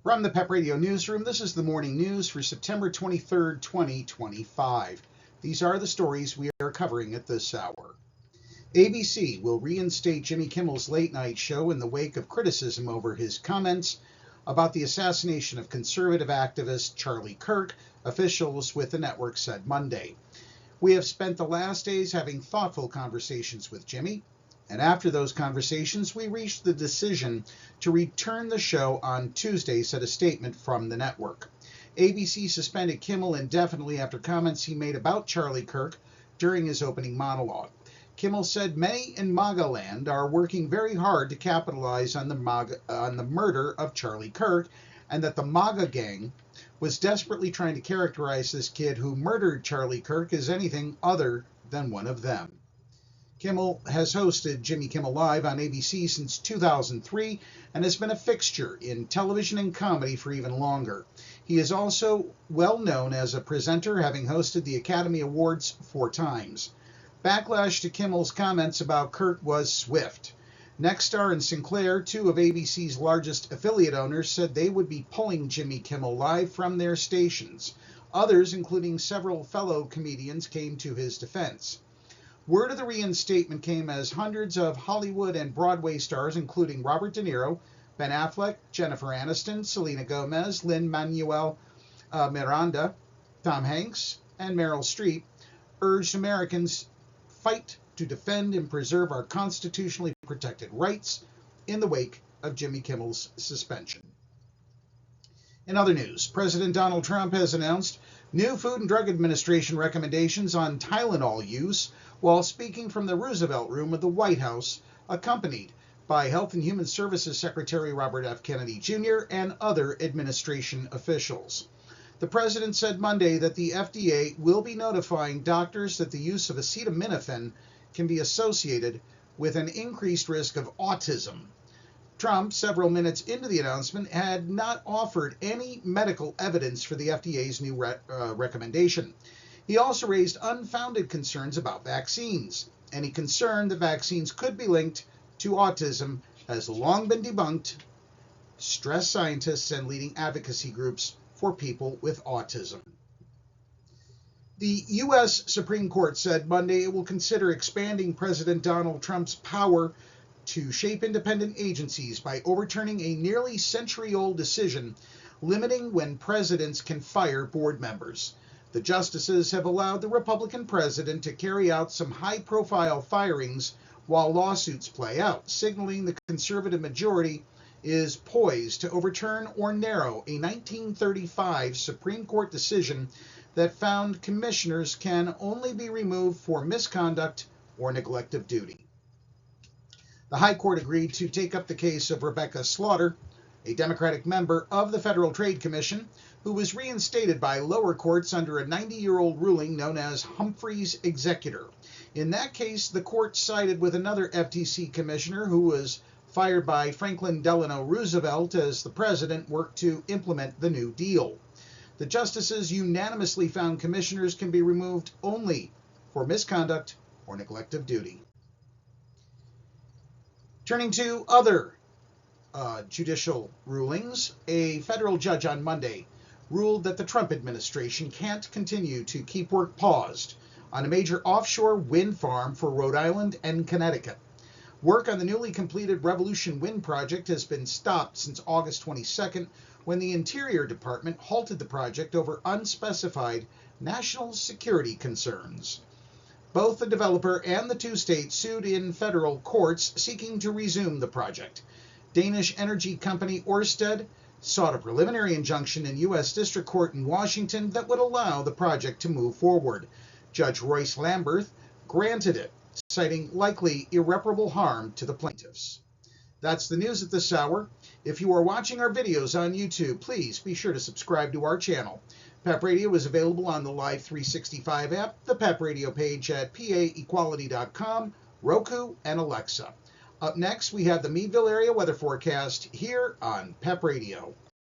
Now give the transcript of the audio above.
From the PEP Radio Newsroom, this is the morning news for September 23rd, 2025. These are the stories we are covering at this hour. ABC will reinstate Jimmy Kimmel's late-night show in the wake of criticism over his comments about the assassination of conservative activist Charlie Kirk, officials with the network said Monday. We have spent the last days having thoughtful conversations with Jimmy, and after those conversations, we reached the decision to return the show on Tuesday, said a statement from the network. ABC suspended Kimmel indefinitely after comments he made about Charlie Kirk during his opening monologue. Kimmel said many in MAGA land are working very hard to capitalize on the murder of Charlie Kirk, and that the MAGA gang was desperately trying to characterize this kid who murdered Charlie Kirk as anything other than one of them. Kimmel has hosted Jimmy Kimmel Live on ABC since 2003 and has been a fixture in television and comedy for even longer. He is also well known as a presenter, having hosted the Academy Awards 4 times. Backlash to Kimmel's comments about Kirk was swift. Nexstar and Sinclair, two of ABC's largest affiliate owners, said they would be pulling Jimmy Kimmel Live from their stations. Others, including several fellow comedians, came to his defense. Word of the reinstatement came as hundreds of Hollywood and Broadway stars, including Robert De Niro, Ben Affleck, Jennifer Aniston, Selena Gomez, Lin-Manuel Miranda, Tom Hanks, and Meryl Streep, urged Americans fight to defend and preserve our constitutionally protected rights in the wake of Jimmy Kimmel's suspension. In other news, President Donald Trump has announced new Food and Drug Administration recommendations on Tylenol use while speaking from the Roosevelt Room of the White House, accompanied by Health and Human Services Secretary Robert F. Kennedy Jr. and other administration officials. The president said Monday that the FDA will be notifying doctors that the use of acetaminophen can be associated with an increased risk of autism. Trump, several minutes into the announcement, had not offered any medical evidence for the FDA's new recommendation. He also raised unfounded concerns about vaccines. Any concern that vaccines could be linked to autism has long been debunked, stressed scientists and leading advocacy groups for people with autism. The U.S. Supreme Court said Monday it will consider expanding President Donald Trump's power to shape independent agencies by overturning a nearly century-old decision limiting when presidents can fire board members. The justices have allowed the Republican president to carry out some high-profile firings while lawsuits play out, signaling the conservative majority is poised to overturn or narrow a 1935 Supreme Court decision that found commissioners can only be removed for misconduct or neglect of duty. The High Court agreed to take up the case of Rebecca Slaughter, a Democratic member of the Federal Trade Commission, who was reinstated by lower courts under a 90-year-old ruling known as Humphrey's Executor. In that case, the court sided with another FTC commissioner who was fired by Franklin Delano Roosevelt as the president worked to implement the New Deal. The justices unanimously found commissioners can be removed only for misconduct or neglect of duty. Turning to other judicial rulings, a federal judge on Monday ruled that the Trump administration can't continue to keep work paused on a major offshore wind farm for Rhode Island and Connecticut. Work on the newly completed Revolution Wind project has been stopped since August 22nd, when the Interior Department halted the project over unspecified national security concerns. Both the developer and the two states sued in federal courts seeking to resume the project. Danish energy company Ørsted sought a preliminary injunction in U.S. District Court in Washington that would allow the project to move forward. Judge Royce Lamberth granted it, citing likely irreparable harm to the plaintiffs. That's the news at this hour. If you are watching our videos on YouTube, please be sure to subscribe to our channel. PEP Radio is available on the Live 365 app, the PEP Radio page at paequality.com, Roku, and Alexa. Up next, we have the Meadville area weather forecast here on PEP Radio.